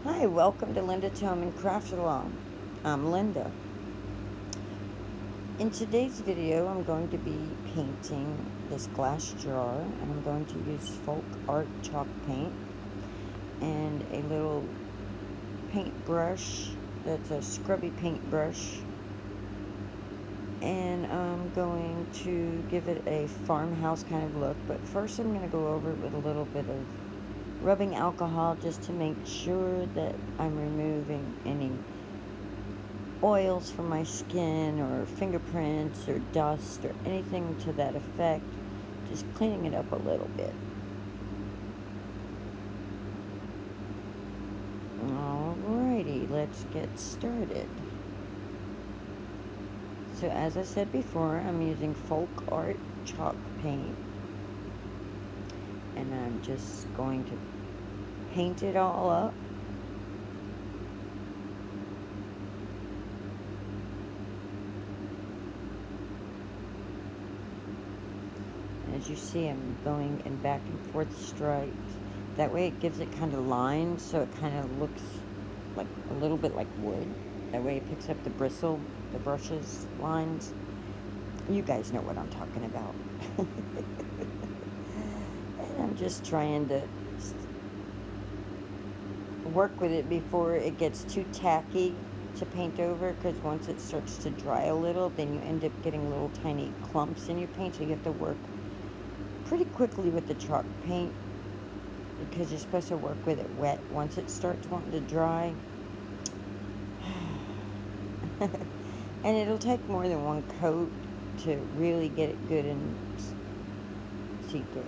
Hi, welcome to Linda's Home and Craft Along. I'm Linda. In today's video, I'm going to be painting this glass jar, and I'm going to use folk art chalk paint and a little paintbrush that's a scrubby paintbrush, and I'm going to give it a farmhouse kind of look. But first, I'm going to go over it with a little bit of rubbing alcohol just to make sure that I'm removing any oils from my skin or fingerprints or dust or anything to that effect. Just cleaning it up a little bit. Alrighty, let's get started. So as I said before, I'm using folk art chalk paint, and I'm just going to paint it all up. As you see, I'm going in back and forth stripes. That way it gives it kind of lines, so it kind of looks like a little bit like wood. That way it picks up the bristle, the brushes, lines. You guys know what I'm talking about. And I'm just trying to work with it before it gets too tacky to paint over, because once it starts to dry a little, then you end up getting little tiny clumps in your paint, so you have to work pretty quickly with the chalk paint, because you're supposed to work with it wet. Once it starts wanting to dry, and it'll take more than one coat to really get it good and see through.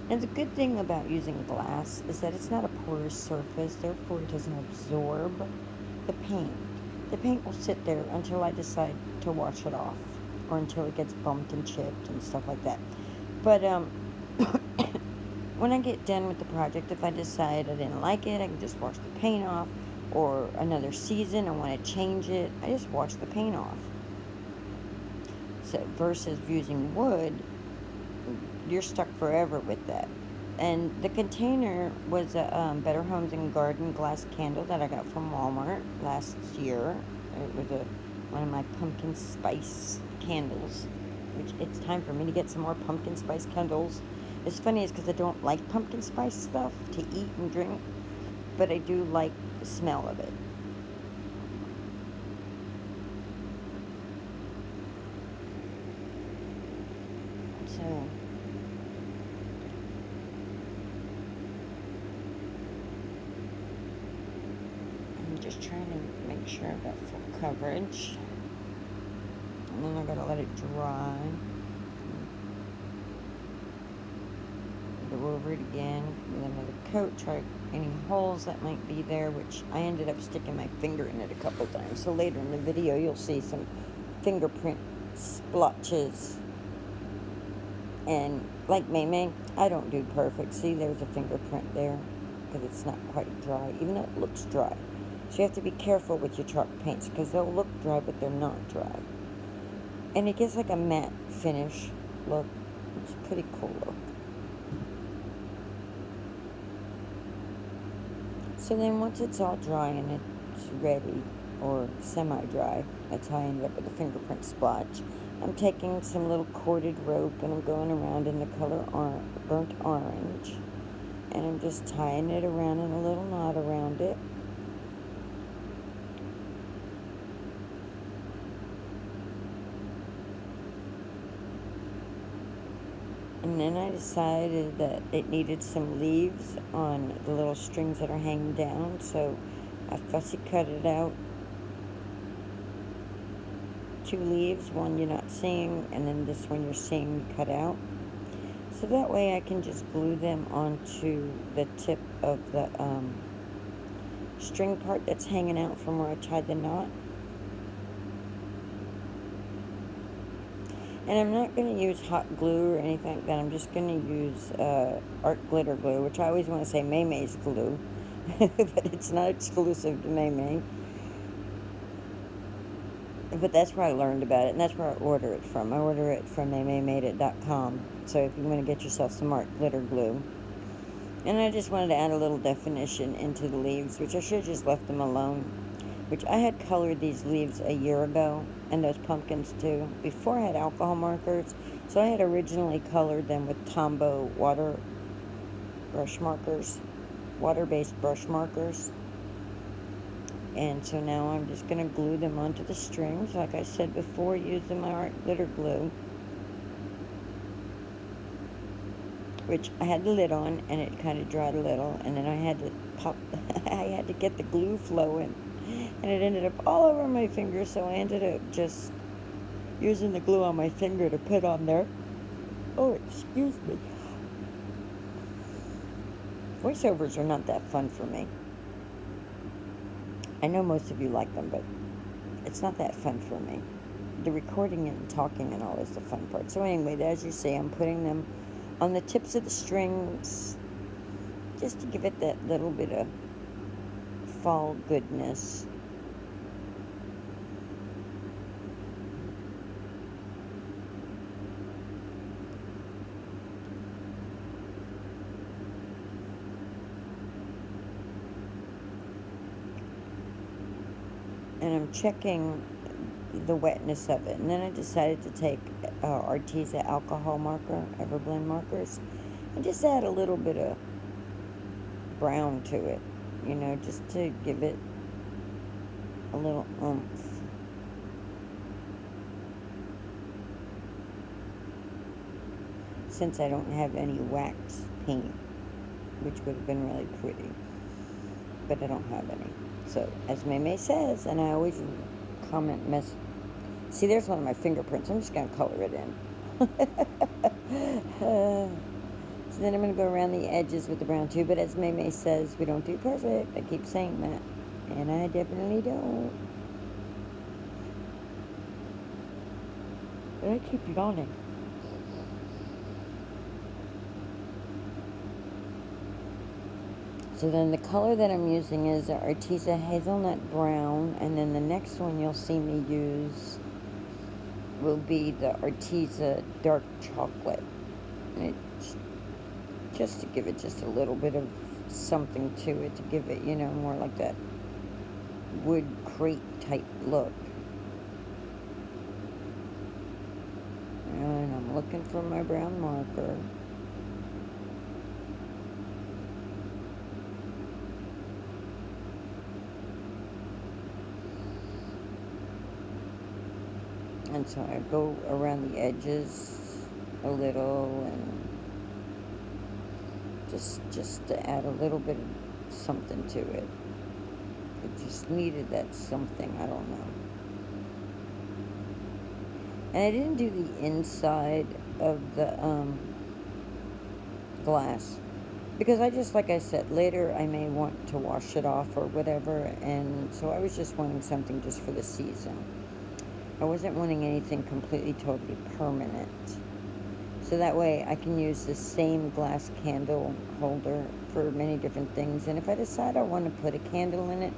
And the good thing about using glass is that it's not a porous surface, therefore it doesn't absorb the paint. The paint will sit there until I decide to wash it off, or until it gets bumped and chipped and stuff like that. But when I get done with the project, if I decide I didn't like it, I can just wash the paint off. Or another season, I want to change it, I just wash the paint off. So versus using wood, you're stuck forever with that. And the container was a Better Homes and Garden glass candle that I got from Walmart last year. It was one of my pumpkin spice candles, which it's time for me to get some more pumpkin spice candles. It's funny, is because I don't like pumpkin spice stuff to eat and drink, but I do like the smell of it. So I'm just trying to make sure I've got full coverage. And then I gotta let it dry. Go over it again with another coat, try any holes that might be there, which I ended up sticking my finger in it a couple times. So later in the video, you'll see some fingerprint splotches. And like May, I don't do perfect. See, there's a fingerprint there because it's not quite dry, even though it looks dry. So you have to be careful with your chalk paints, because they'll look dry, but they're not dry. And it gives like a matte finish look. It's a pretty cool look. So then once it's all dry and it's ready, or semi-dry, that's how I ended up with a fingerprint splotch. I'm taking some little corded rope and I'm going around in the color burnt orange. And I'm just tying it around in a little knot around it. And then I decided that it needed some leaves on the little strings that are hanging down, so I fussy cut it out. 2 leaves, one you're not seeing, and then this one you're seeing cut out. So that way I can just glue them onto the tip of the string part that's hanging out from where I tied the knot. And I'm not going to use hot glue or anything like that. I'm just going to use art glitter glue, which I always want to say May's glue, but it's not exclusive to May. But that's where I learned about it, and that's where I order it from. I order it from maymaymadeit.com. So if you want to get yourself some art glitter glue. And I just wanted to add a little definition into the leaves, which I should have just left them alone. Which I had colored these leaves a year ago, and those pumpkins too, before I had alcohol markers. So I had originally colored them with Tombow water brush markers, water-based brush markers. And so now I'm just going to glue them onto the strings, like I said before, using my art glitter glue, which I had the lid on, and it kind of dried a little, and then I had to pop, I had to get the glue flowing, and it ended up all over my finger, so I ended up just using the glue on my finger to put on there. Oh, excuse me. Voiceovers are not that fun for me. I know most of you like them, but it's not that fun for me. The recording and talking and all is the fun part. So anyway, as you see, I'm putting them on the tips of the strings just to give it that little bit of fall goodness. And I'm checking the wetness of it. And then I decided to take Arteza alcohol marker, Everblend markers, and just add a little bit of brown to it, you know, just to give it a little oomph. Since I don't have any wax paint, which would have been really pretty, but I don't have any. So, as May says, and I always comment, see, there's one of my fingerprints. I'm just going to color it in. So then I'm going to go around the edges with the brown too. But as May says, we don't do perfect. I keep saying that. And I definitely don't. But I keep yawning. So then the color that I'm using is Arteza Hazelnut Brown. And then the next one you'll see me use will be the Arteza Dark Chocolate. And it's just to give it just a little bit of something to it, to give it, you know, more like that wood crate type look. And I'm looking for my brown marker. And so I go around the edges a little, and just to add a little bit of something to it. It just needed that something, I don't know. And I didn't do the inside of the glass, because I just, like I said, later I may want to wash it off or whatever, and so I was just wanting something just for the season. I wasn't wanting anything completely, totally permanent. So that way I can use the same glass candle holder for many different things. And if I decide I want to put a candle in it,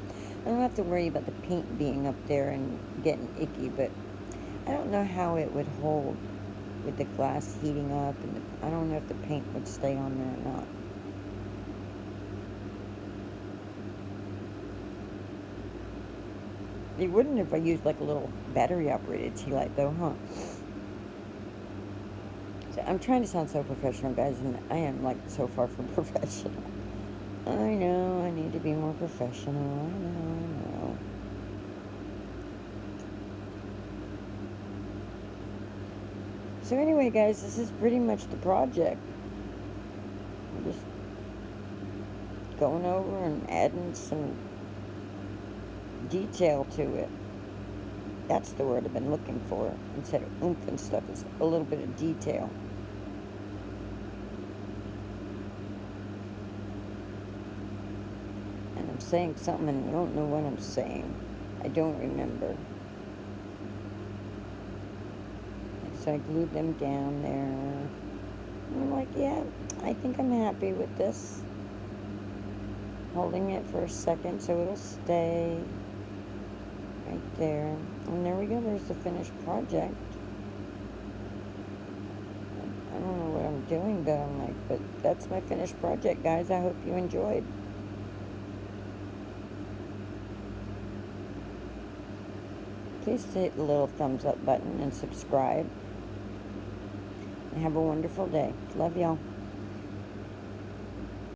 I don't have to worry about the paint being up there and getting icky. But I don't know how it would hold with the glass heating up. And I don't know if the paint would stay on there or not. It wouldn't if I used like a little battery operated tea light though, huh? So I'm trying to sound so professional, guys, and I am like so far from professional. I know, I need to be more professional. I know. So anyway, guys, this is pretty much the project. I'm just going over and adding some detail to it. That's the word I've been looking for. Instead of oomph and stuff, it's a little bit of detail. And I'm saying something and I don't know what I'm saying. I don't remember. So I glued them down there. And I'm like, yeah, I think I'm happy with this. Holding it for a second so it'll stay right there. And there we go, there's the finished project. I don't know what I'm doing that. I'm like, but that's my finished project, guys. I hope you enjoyed. Please hit the little thumbs up button and subscribe. And have a wonderful day. Love y'all.